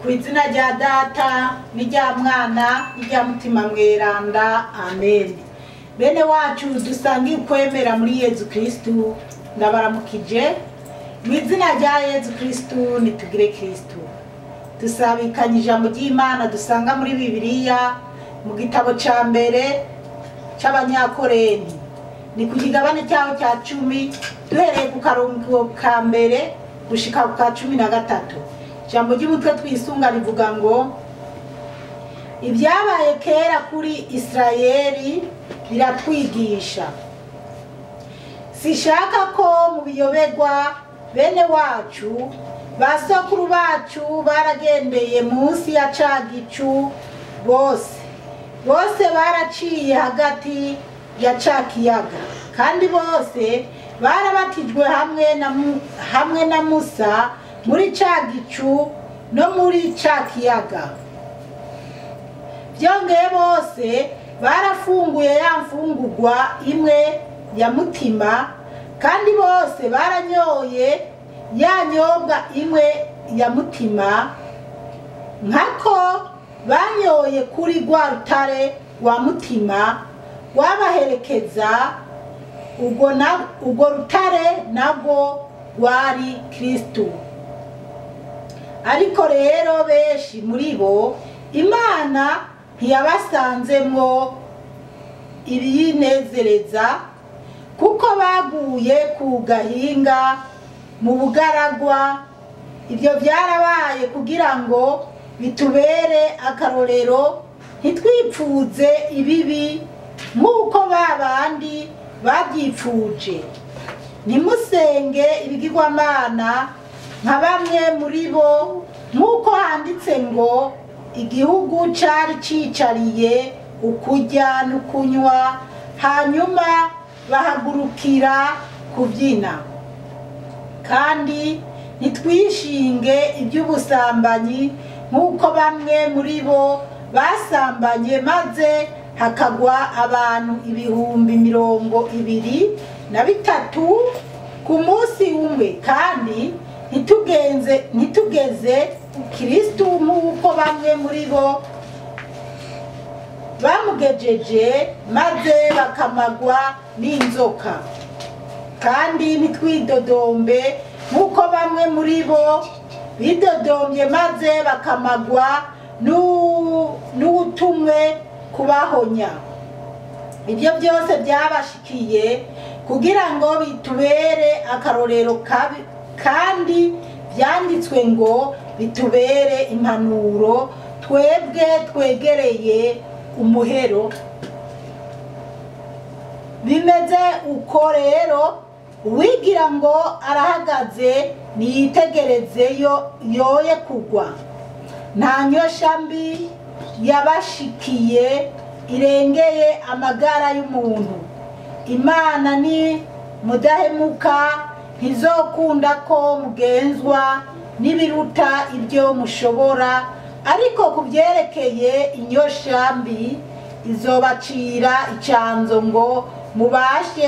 Kw'izina rya Data n'irya Mwana n'irya Mutima Mweranda, amen. Bene wacu dusangiye ukwemera muri Yezu Kristu, ndabaramukije. Mw'izina rya Yezu Kristu nitugire Kristu. Dusabikanye ijambo ry'Imana dusanga muri Bibiliya mu gitabo ca mbere c'Abanyakorenti, ni ku kigabane cyaho cya 10 duhereye ku karongo ka mbere gushika ku ka 13. Ijambo ry'umutwe twisunga rivuga ngo ibyabaye kera kuri Isirayeli biratwigisha. Sishaka ko mu biyoberwa bene wacu basokuru bacu baragendeye munsi ya ca gicu, bose baraciye hagati ya ca kiyaga, kandi bose barabatijwe hamwe na Musa muri ca gicu no muri ca kiyaga. Byongeye bose barafunguye ya mfungurwa imwe ya mutima, kandi bose baranyoye ya nyobwa imwe ya mutima, nkako banyoye kuri rwa rutare rwa mutima rwabaherekeza. Urwo rutare nabwo rwari Kristu. Ariko rero benshi muri bo Imana ntiyabasanzemwo ibiyinezereza, kuko baguye ku gahinga mu bugaragwa. Ibyo byarabaye kugira ngo bitubere akarorero, ntitwipfuze ibibi nk'uko babandi babyipfuje. Ntimusenge ibigirwamana nka bamwe muri bo, nk'uko handitse ngo igihugu cari cicariye ukurya n'ukunywa, hanyuma bahagurukira kubyina. Kandi ntitwishinge iby'ubusambanyi nk'uko bamwe muri bo basambanye, maze hakagwa abantu 223 ku munsi umwe. Kandi ntitugeze Kristu nk'uko bamwe muri bo bamugejeje, maze bakamagwa n'inzoka. Kandi ntitwidodombe nk'uko bamwe muri bo bidodombye, maze bakamagwa n'ubutumwe kubahonya. Ibyo byose byabashikiye kugira ngo bitubere akarorero kabi, kandi byanditswe ngo bitubere impanuro twebwe twegereye umuhero. Bimeze uko rero, uwigira ngo arahagaze niyitegereze yoye kugwa. Nta nyosha mbi yabashikiye irengeye amagara y'umuntu. Imana ni mudahemuka, ntizokunda ko mugenzwa n'ibiruta ibyo mushobora, ariko kubyerekeye inyosha mbi izobacira icanzo ngo mubashe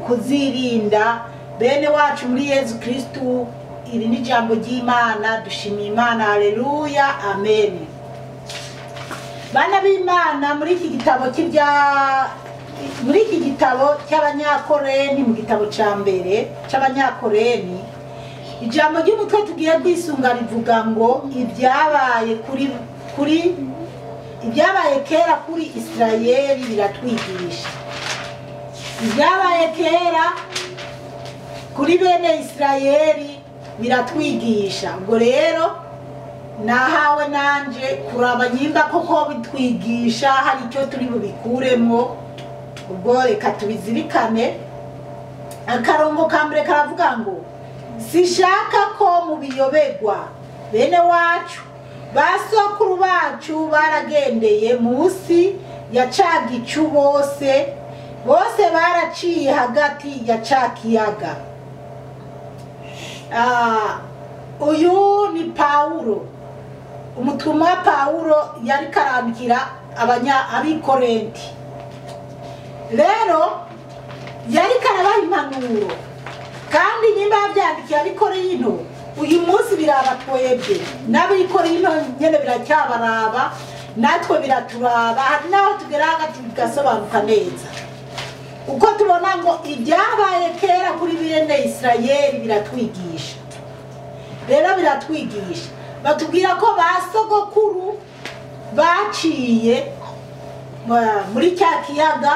kuzirinda. Bene wacu muri Yezu Kristu, iri ni ijambo ry'Imana. Dushimiye Imana, haleluya, amen. Bana b'Imana, muri iki gitabo cy'Abanyakorenti, mu gitabo ca mbere c'Abanyakorenti, ijambo ry'umutwe tugiye kwisunga rivuga ngo ibyabaye kera kuri Isirayeli biratwigisha. Ibyabaye kera kuri bene Isirayeli biratwigisha. Ubwo rero nahawe nanje kuraba nyimba koko bitwigisha, hari icyo turi bubikuremo. Ubwo reka tubizirikane. Akarongo ka mbere karavuga ngo sishaka ko mu biyoberwa bene wacu basokuru bacu baragendeye munsi ya ca gicu, bose baraciye hagati ya ca kiyaga. Uyu ni Pawulo, umutumwa Pawulo yari karandikira abikorenti. Rero yari karabaha impanuro, kandi nimba yabyandikiye abikorenti uyu munsi biraba twebwe n'abikorino nyene biracyabaraba natwe biraturaba hari naho tugera hagati bigasobanuka neza uko tubona ngo ibyabaye kera kuri bene Isirayeli biratwigisha rero biratwigisha batubwira ko basogokuru baciye muri cya kiyaga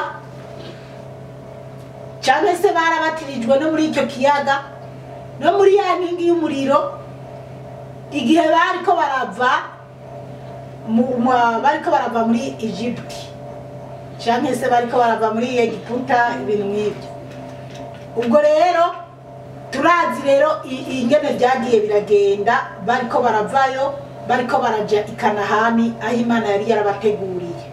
cyangwa se barabatirijwe no muri icyo kiyaga no muri ya nkingi y'umuriro igihe bariko barava muri Egypt cyangwa se bariko barava muri Egiputa ibintu nk'ibyo ubwo rero turazi rero ingene byagiye biragenda bariko baravayo bariko baraja i Kanahani aho Imana yari yarabateguriye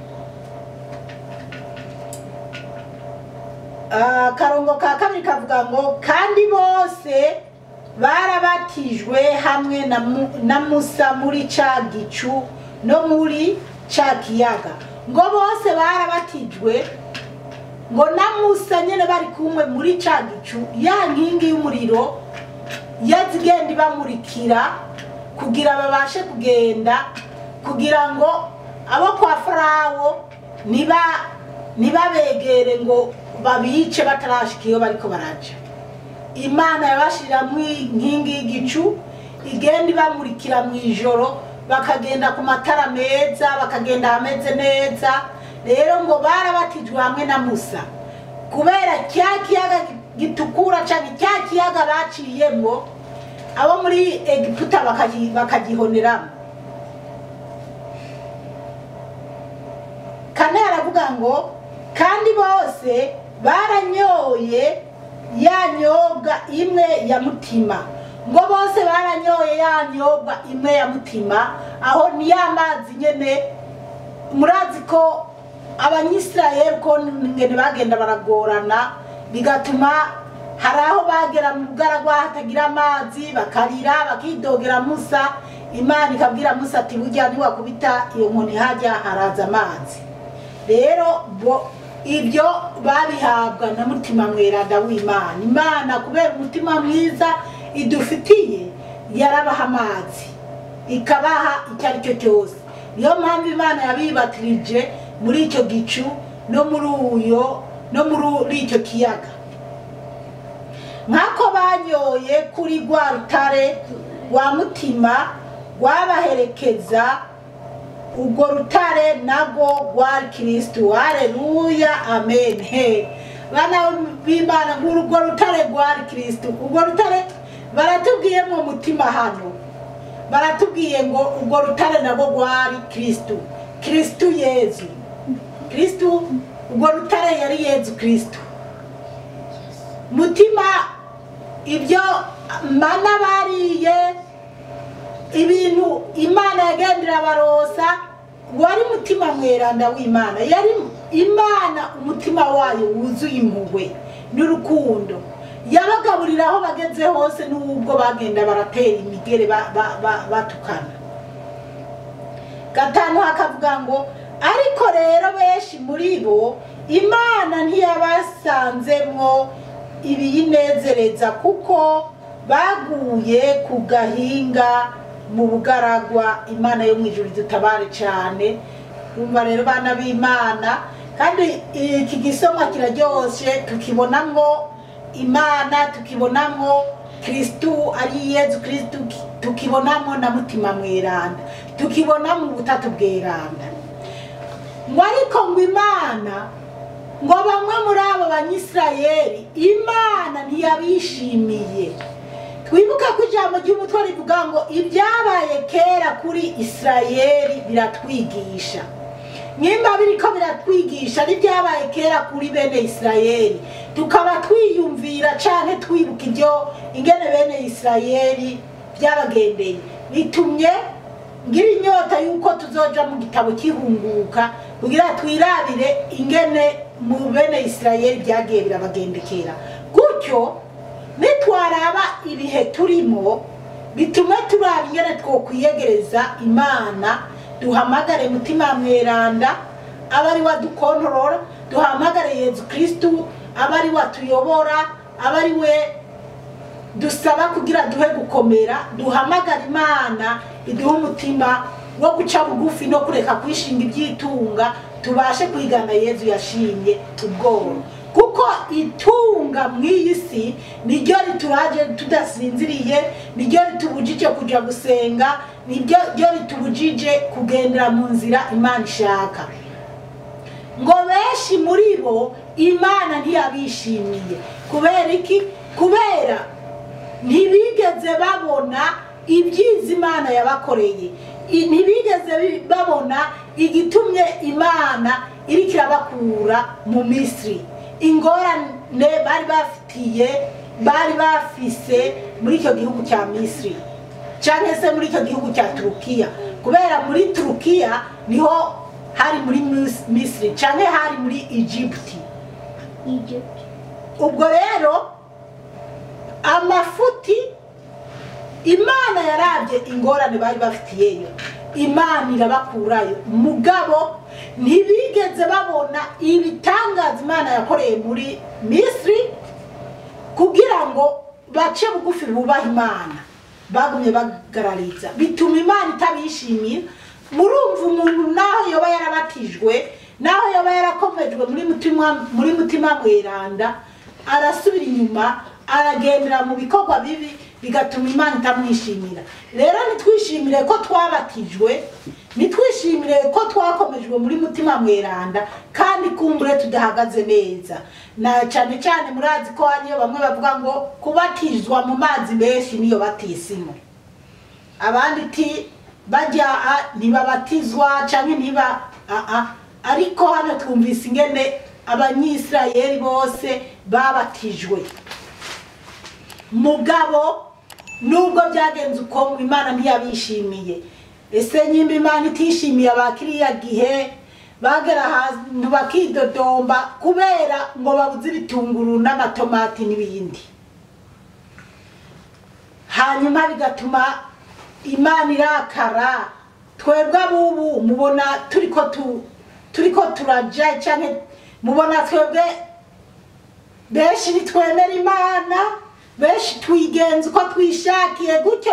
karongo ka kabiri kavuga ngo kandi bose barabatijwe hamwe na Musa muri ca gicu no muri ca kiyaga ngo bose barabatijwe ngo na Musa nyene bari kumwe muri ca gicu ya nkingi y'umuriro yazigenda ibamurikira kugira babashe kugenda kugira ngo abo kwa Farawo nibabegere ngo babice batarashika iyo bariko baraja Imana yabashira mu nkingi y'igicu igenda ibamurikira mu ijoro bakagenda ku matara meza bakagenda hameze neza rero ngo barabatijwe hamwe na Musa kubera cya kiyaga gitukura cyane cya kiyaga baciyemo abo muri Egiputa bakagihoneramo kane aravuga ngo kandi bose baranyoye yanyobwa imwe ya mutima ngo bose baranyoye yanyobwa imwe ya mutima aho ni amazi nyene murazi ko abanyisirayeli ko ngene bagenda baragorana bigatuma hari aho bagera mu bugaragwa hatagira amazi bakarira bakidogera Musa Imana ikabwira Musa ati burya niwakubita iyo nkoni hajya haraza amazi rero ibyo babihabwa na mutima mweranda w'Imana Imana kubera umutima mwiza idufitiye yarabaha amazi ikabaha icyo ari cyo cyose niyo mpamvu Imana yabibatirije muri icyo gicu no muri icyo kiyaga nkako banyoye kuri rwa rutare rwa mutima rwabaherekeza ubwo rutare nago rwari Kristo haleluya amen bana b'Imana urwo rutare rwari Kristo ubwo rutare baratubwiye mu mutima hano baratubwiye ngo ubwo rutare nago rwari Kristo Yezu Kristo ubwo rutare yari Yezu Kristo mutima ibyo mana bariye ibintu Imana yagendera barosa wari mutima mweranda w'Imana yari Imana umutima wayo wuzuye impuhwe n'urukundo yabagaburira aho bageze hose n'ubwo bagenda baratera imigere batukana gatanu hakavuga ngo ariko rero benshi muri bo Imana ntiyabasanzemwo ibiyinezereza kuko baguye ku gahinga mu bugaragwa Imana yo mwijuru dutabare cyane umva rero bana b'Imana kandi iki gisomwa kiraryoshe tukibonamwo Imana tukibonamwo Kristo ari Yezu Kristo tukibonamwo na mutima mweranda tukibonamwo ubutatu bweranda ngo ariko ngo Imana ngo bamwe muri abo banyisirayeli Imana ntiyabishimiye twibuka ko ijambo ry'umutwe rivuga ngo ibyabaye kera kuri Isirayeli biratwigisha nimba biriko biratwigisha n'ibyabaye kera kuri bene Isirayeli tukaba twiyumvira canke twibuka ibyo ingene bene Isirayeli byabagendeye bitumye ngira inyota yuko tuzoja mu gitabo kihunguka kugira twirabire ingene mu bene Isirayeli byagiye birabagendekera gutyo nitwaraba ibihe turimo bitume turaba ingene twokwiyegereza Imana duhamagare mutima mweranda abari wadukontorora duhamagare Yezu Kristo abari watuyobora abari we dusaba kugira duhe gukomera duhamagara Imana iduhe umutima wo guca bugufi no kureka kwishinga ibyitunga tubashe kwigana Yezu yashimye ubworo kuko itunga mw'iyi si niryo rituraje tudasinziriye niryo ritubujije kuja gusenga niryo ritubujije kugendera mu nzira Imana ishaka ngo benshi muri bo Imana ntiyabishimiye kubera iki kubera ntibigeze babona ibyiza Imana yabakoreye ntibigeze babona igitumye Imana iriko irabakura mu Misiri ingorane bari bafise muri icyo gihugu cya Misiri cyangwa se muri icyo gihugu cya Turukiya kubera muri Turukiya niho hari muri Misiri cyangwa hari muri Egypt ubwo rero amafuti Imana yarabye ingorane bari bafitiyeyo Imana irabakurayo mugabo ntibigeze babona ibitangaza Imana yakoreye muri Misiri kugira ngo bace bugufi bubaha Imana bagumye bagarariza bituma Imana itabishimira murumva umuntu naho yoba yarabatijwe naho yoba yarakomejwe muri mutima mweranda arasubira inyuma aragendera mu bikorwa bibi bigatuma Imana itamwishimira rero nitwishimire ko twabatijwe nitwishimire ko twakomejwe muri mutima mweranda kandi kumbure tudahagaze neza na cyane cyane murazi ko haniyo bamwe bavuga ngo kubatizwa mu mazi menshi niyo batisimo abandi ti bajya ntibabatizwa cyangwa ntiba ariko hano twumvise ingene abanyisirayeli bose babatijwe mugabo nubwo byagenze uko Imana ntiyabishimiye ese nyimba Imana itishimiye abakiriya gihe bagera ahantu bakidodomba kubera ngo babuze ibitunguru n'amatomati n'ibindi hanyuma bigatuma Imana irakara twebwe abubu mubona turiko turaja cyane mubona twebwe benshi nitwemera Imana benshi twigenza uko twishakiye gutyo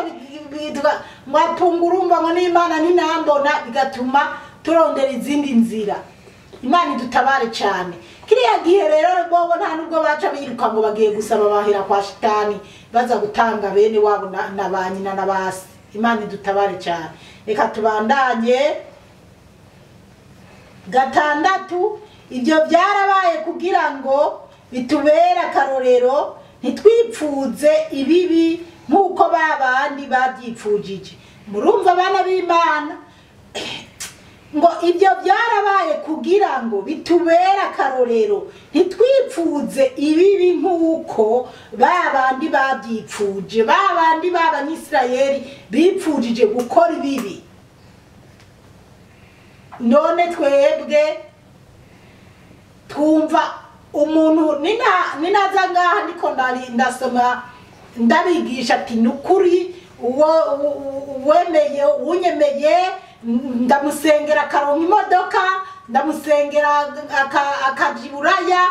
bitwa mwapungurumba ngo n'Imana ninambona bigatuma turondera izindi nzira Imana idutabare cyane kiriya gihe rero bobo nta nubwo baca biruka ngo bagiye gusaba bahera kwa shitani baza gutanga bene wabo na banyina nabasi Imana idutabare cyane reka tubandanye gatandatu ibyo byarabaye kugira ngo bitubera karorero ntitwipfuze ibibi nkuko babandi babyipfujije murumva abana b'Imana ngo ibyo byarabaye kugira ngo bitubera karorero ntitwipfuze ibibi nkuko babandi babyipfuje babandi b'Abanyisirayeli bipfujije gukora ibibi none twebwe twumva umuntu ninaza ngaha niko ndasoma ndabigisha ati nukuri wemeye unyemeye ndamusengera karonka imodoka ndamusengera akajiburaya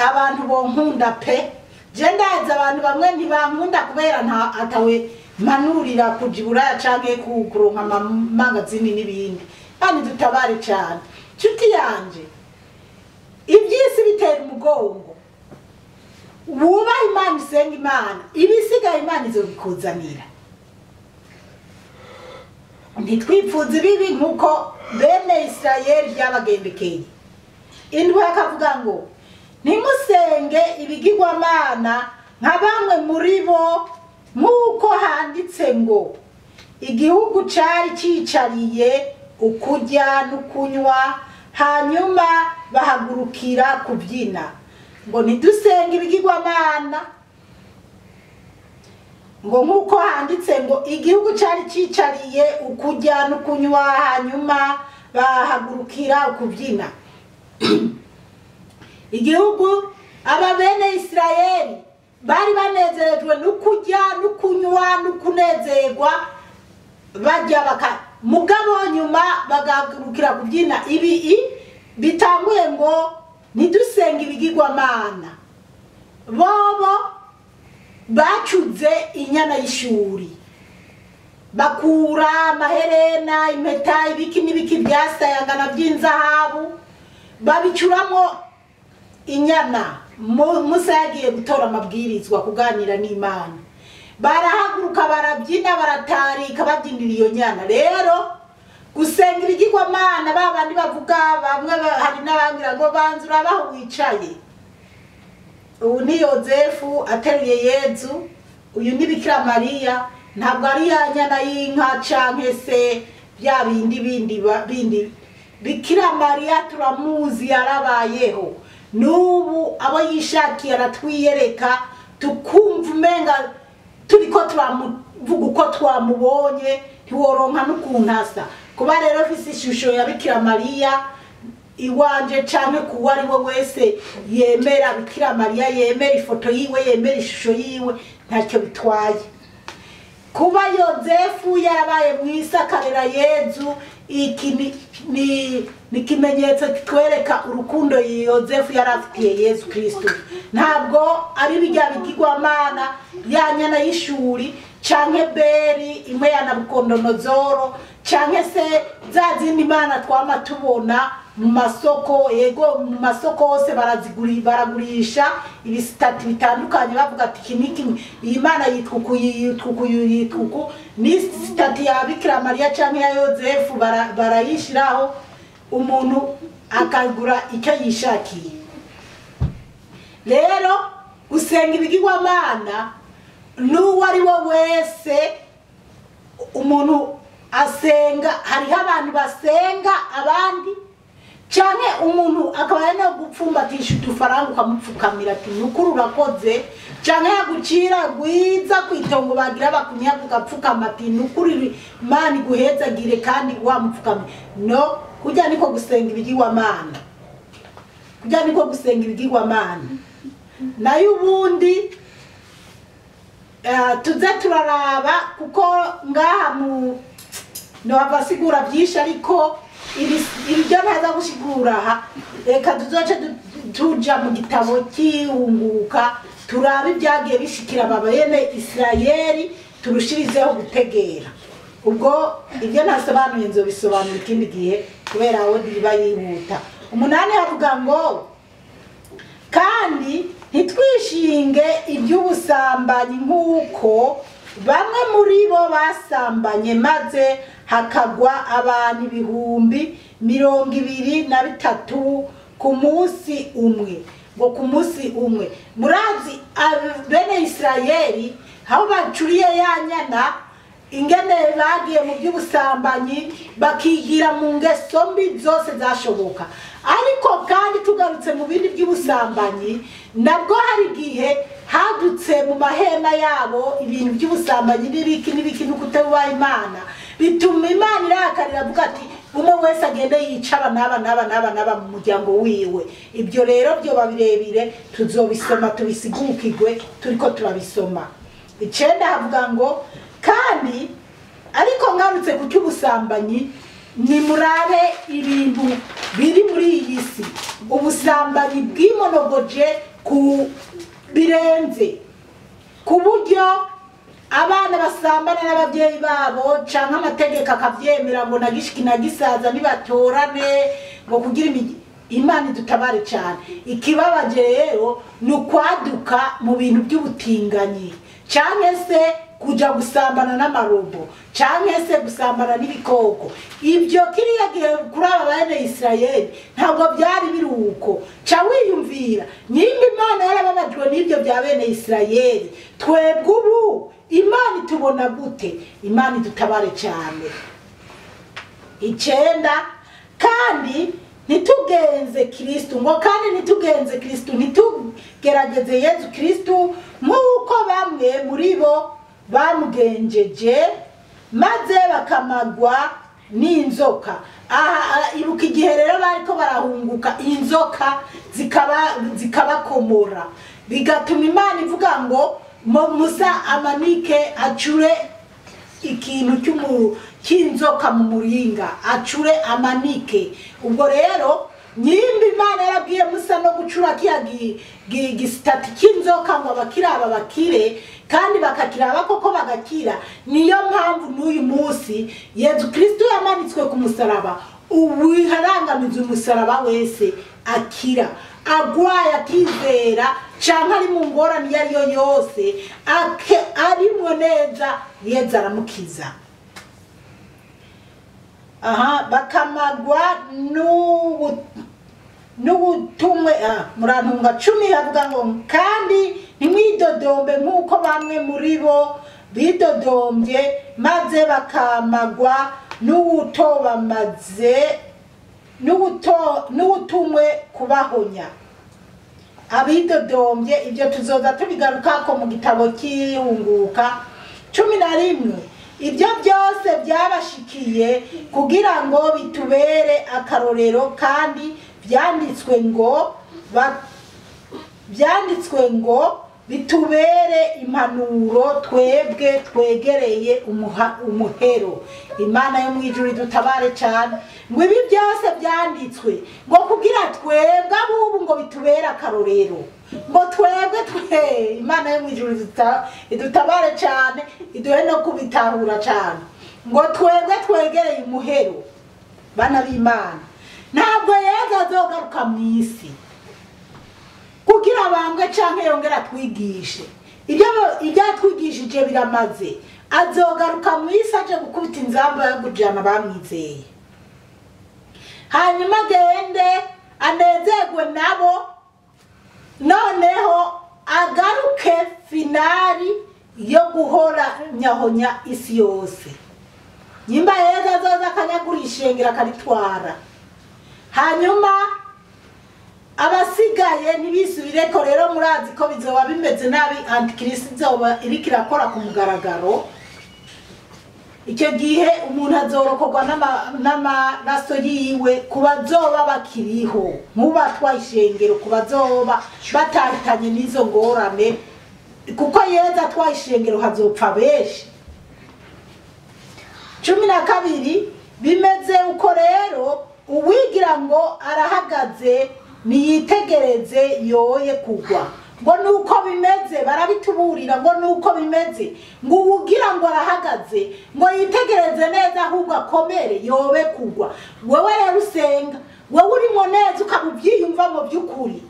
abantu bonkunda pe je ndaza abantu bamwe ntibankunda kubera nta atawe manurira kujiburaya canke kuronka amangazini n'ibindi kandi dutabare cyane nshuti yanje ibyisi bitera umugongo wubaha Imana usenga Imana ibisigaye Imana izobikuzanira ntitwipfuze ibibi nkuko bene Isirayeli byabagendekeye indwi akavuga ngo ntimusenge ibigirwamana nka bamwe muri bo nkuko handitse ngo igihugu cari cicariye ukurya n'ukunywa hanyuma bahagurukira kubyina ngo ntidusenge ibigirwamana ngo nkuko handitse ngo igihugu cari cicariye ukurya n'ukunywa hanyuma bahagurukira kubyina igihugu aba bene Isirayeli bari banezerejwe n'ukurya n'ukunywa n'ukunezerwa bajya mugabo nyuma bagahagurukira kubyina ibi bitanguye ngo ntidusenge ibigirwamana bobo bacuze inyana y'ishuri bakura amaherena impeta ibiki n'ibiki byasayangana by'inzahabu babicuramo inyana. Musa yagiye gutora amabwirizwa kuganira n'Imana, barahaguruka barabyina baratarika babyinira iyo nyana. Rero gusenga ibigirwamana babandi bavuga bamwe hari n'abambira ngo banzura baho wicaye. Ubu ni Yozefu ateruye Yezu, uyu ni Bikira Mariya, ntabwo ari ya nyana y'inka canke se bya bindi. Bikira Mariya turamuzi yarabayeho, n'ubu abo yishakiye aratwiyereka tukumva umenga turiko turamuvuga uko twamubonye ntiworonka n'ukuntu asa. Kuba rero mfise ishusho ya Bikira Mariya iwanje canke kuwa ari we wese yemera Bikira Mariya, yemera ifoto yiwe, yemera ishusho yiwe, ntacyo bitwaye. Kuba Yozefu yarabaye mwisakarira Yezu, iki ni kimenyetso kitwereka urukundo Yozefu yarafitiye Yezu Kristo. Ntabwo ari bijya bigirwamana ya nyana y'ishuri canke Beri imwe ya Nabukondonozoro canke se za zindi mana twama tubona mu masoko. Yego mu masoko hose baragurisha ibisitati bitandukanye bavuga ati kiniki iyi mana yitwa ni sitati ya Bikira Mariya canke ya Yozefu barayishiraho umuntu akagura icyo yishakiye. Rero gusenga ibigirwamana n'uwo ari we wese umuntu asenga. Hariho abantu basenga abandi canke umuntu akaba yana gupfumbatisha udufaranga ukamupfukamira ati nukuri urakoze, canke yagucira gwiza kwitongo bagira bakunyaga ugapfukama ati nukuri Imana iguhezagire kandi wamupfukamira. No, kujya niko gusenga ibigirwamana, kujya niko gusenga ibigirwamana. Nayo ubundi tuze turaraba kuko ngaha mu no abasigura byinshi, ariko ibyo ntaza gusigura aha. Reka tuzoce tuja mu gitabo cy'ihunguka turabe ibyagiye bishikira ababene Isirayeli turushirizeho gutegera. Ubwo ibyo ntasobanuye nzobisobanura ikindi gihe kubera aho biba yihuta. 8 havuga ngo kandi ntitwishinge iby'ubusambanyi nk'uko bamwe muri bo basambanye maze hakagwa abantu 23,000 ku munsi umwe. Ngo ku munsi umwe murazi bene Isirayeli aho bacuriye ya nyana ingene bagiye mu by'ubusambanyi bakigira mu ngeso mbi zose zashoboka. Ariko kandi tugarutse mu bindi by'ubusambanyi nabwo hari gihe hadutse mu mahema yabo ibintu by'ubusambanyi n'ibiki n'ukutubaha Imana, bituma Imana irakarira avuga ati umwe wese agende yicara n'aba mu muryango wiwe. Ibyo rero byo babirebire tuzobisoma tubisigukigwe turiko turabisoma. 9 havuga ngo kandi ariko ngarutse ku cy'ubusambanyi ni murabe ibintu biri muri iyi si. Ubusambanyi bwimonogoje ku birenze ku buryo abana basambana n'ababyeyi babo canke amategeko akavyemera ngo nagishiki nagisaza nibatorane ngo kugira Imana dutabare cyane. Ikibabaje rero nukwaduka mu bintu by'ubutinganyi canke se kuja gusambana n'amarobo canke se gusambana n'ibikoko. Ibyo kiriya gihe kuri aba bene Isirayeli ntabwo byari biruko. Ca wiyumvira nyimba Imana yarababajwe n'ibyo bya bene Isirayeli, twebwe ubu Imana itubona gute? Imana dutabare cyane. 9 kandi nitugenze Kristo ngo kandi nitugenze Kristo nitugerageze Yesu Kristo nk'uko bamwe muri bo bamugenjeje maze bakamagwa n'inzoka. Ibuka igihe rero bariko barahunguka inzoka zikabakomora, bigatuma Imana ivuga ngo Musa amanike acure ikintu cy'inzoka mu muringa, acure amanike. Ubwo rero nyimba Imana yarabwiye Musa no gucura kiya gisitati cy'inzoka ngo abakira bakire kandi bakakira koko bagakira. Niyo mpamvu n'uyu munsi Yesu Kristo yamanitswe ku musaraba, uwiharangamiza umusaraba wese akira, agwaye akizera canke ari mu ngorane iyo ariyo yose arimwo neza Yesu aramukiza. Bakamagwa n'ubutumwe murantunga 10 havuga ngo kandi ntimwidodombe nk'uko bamwe muri bo bidodombye maze bakamagwa n'ubutumwe kubahonya. Abidodombye ibyo tuzoza tubigarukako mu gitabo cy'ihunguka 11. Ibyo byose byabashikiye kugira ngo bitubere akarorero kandi byanditswe ngo bitubere impanuro twebwe twegereye umuhero. Imana yo mwijuru dutabare cyane ngo ibi byose byanditswe ngo kugira twebwe abubu ngo bitubere akarorero, ngo twebwe Imana yo mwijuru dutabare cyane iduhe no kubitahura cyane, ngo twebwe twegereye umuhero. Bana b'Imana, ntabwo Yesu azogaruka mu isi kugira bambwe canke yongera twigishe ibyo twigishije biramaze. Azogaruka mu isi aje gukubita inzamba yo kujana bamwizeye, hanyuma agende anezerwe nabo, noneho agaruke finali yo guhora nyahonya isi yose. Nyimba Yesu azoza akanyagura ishengero akaritwara, hanyuma abasigaye ntibisubireko. Rero murazi ko bizoba bimeze nabi, antikristo izoba iriko irakora ku mugaragaro. Icyo gihe umuntu azorokorwa n'amaraso yiwe kubazoba bakiriho, nk'ubatwa ishengero kubazoba batahitanye n'izo ngorane, kuko Yesu atwaye ishengero hazopfa benshi. 12. Bimeze uko rero uwigira ngo arahagaze niyitegereze yoye kugwa. Ngo nuko bimeze barabituburira, ngo nuko bimeze ngo ugira ngo arahagaze ngo yitegereze neza ahubwo akomere yobe kugwa. Wewe rero usenga, wewe urimo neza ukabubyiyumva mu by'ukuri,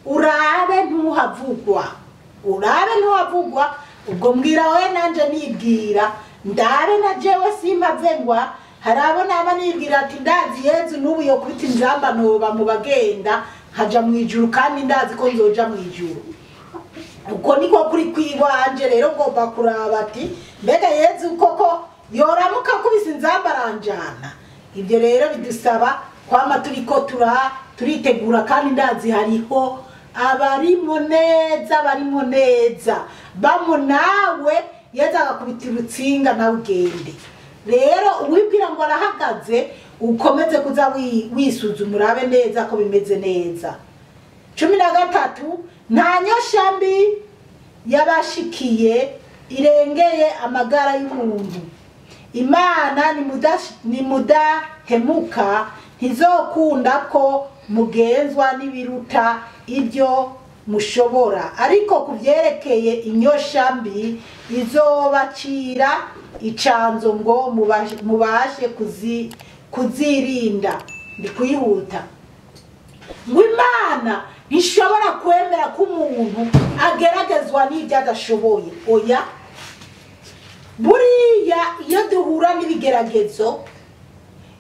urabe ntuhavugwa, ubwo mbwira we nanje nibwira ndabe na jewe simpavengwa. Harabona aba nibwira ati ndazi Yesu n'ubu yo kubita inzamba noba mu bagenda haja mu ijuru, kandi ndazi ko nzoja mu ijuru. Uko niko kuri kwiwanje rero ngomba kuraba ati mbega Yesu koko yoramuka kubisa inzamba aranjana. Ibyo rero bidusaba kwama turiko turitegura, kandi ndazi hariho abarimo neza bamo nawe Yesu agakubita urutsinga nawe ugende. Rero uwibwira ngo arahagaze ukomeze kuza wisuzuma urabe neza ko bimeze neza. 13. Nta nyoshambi yabashikiye irengeye amagara y'umuntu. Imana ni mudahemuka, ntizokunda ko mugenzwa n'ibiruta ibyo mushobora, ariko kubyerekeye inyoshambi izobacira icanzo ngo mubashe kuzirinda. Ndikwihuta ngo Imana ntishobora kwemera ko umuntu ageragezwa n'ibyo adashoboye. Oya, buriya iyo duhura n'ibigeragezo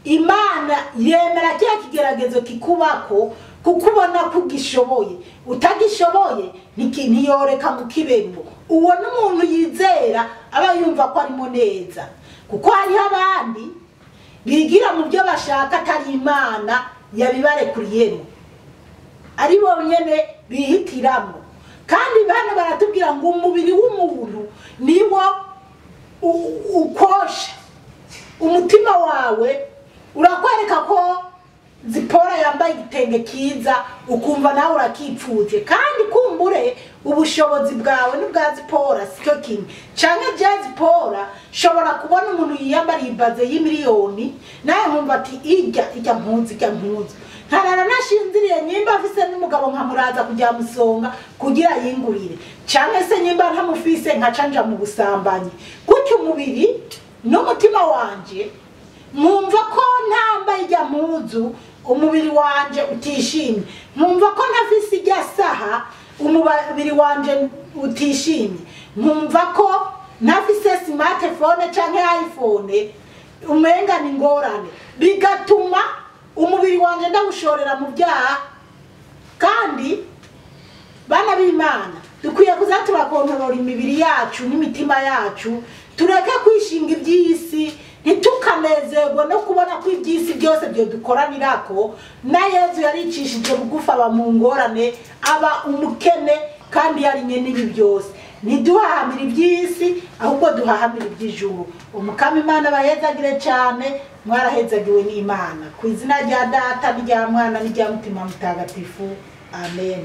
Imana yemera kiriya kigeragezo kikubako kukubona kugishoboye. Utagishoboye ntiyoreka ngo kibemo. Uwo n'umuntu yizera aba yumva ko arimo neza, kuko hariho abandi bigira mu byo bashaka atari Imana yabibarekuriyemo, ari bo nyene bihitiramo. Kandi bana baratubwira ngo umubiri w'umuntu niwo ukosha umutima wawe. Urakwereka ko Zipora yambaye igitenge kiza ukumva nawe urakipfuje, kandi kumbure ubushobozi bwawe n'ubwa Zipora sicyo kimwe canke je Zipora shobora kubona umuntu yiyambariye ibaze y'imiliyoni naye nkumva ati ijya mpunzi ntarara nashinziriye nyimba afise n'umugabo nkamuraza kujya musonga kugira yingurire canke se nyimba ntamufise nkacanja mu busambanyi gutyo umubiri n'umutima wanje mwumva ko ntambaye ijya mpuzu umubiri wanje utishimye mwumva ko ntafise ijya saha umubiri wanje utishimye mwumva ko ntafise smartphone canke iPhone umenga ni ngorane bigatuma umubiri wanje ndawushorera mu byaha kandi bana b'Imana dukwiye kuza turakontorora imibiri yacu n'imitima yacu tureke kwishinga iby'isi ntitukanezerwe no kubona ko iby'isi byose byo dukoranirako na Yesu yaricishije bugufa aba mu ngorane aba umukene kandi yarinye n'ibi byose ntiduhahamira iby'isi ahubwo duhahamira iby'ijuru umukama Imana bahezagire cyane mwarahezagiwe n'Imana ku izina rya Data n'irya Mwana n'irya Mutima Mutagatifu amen.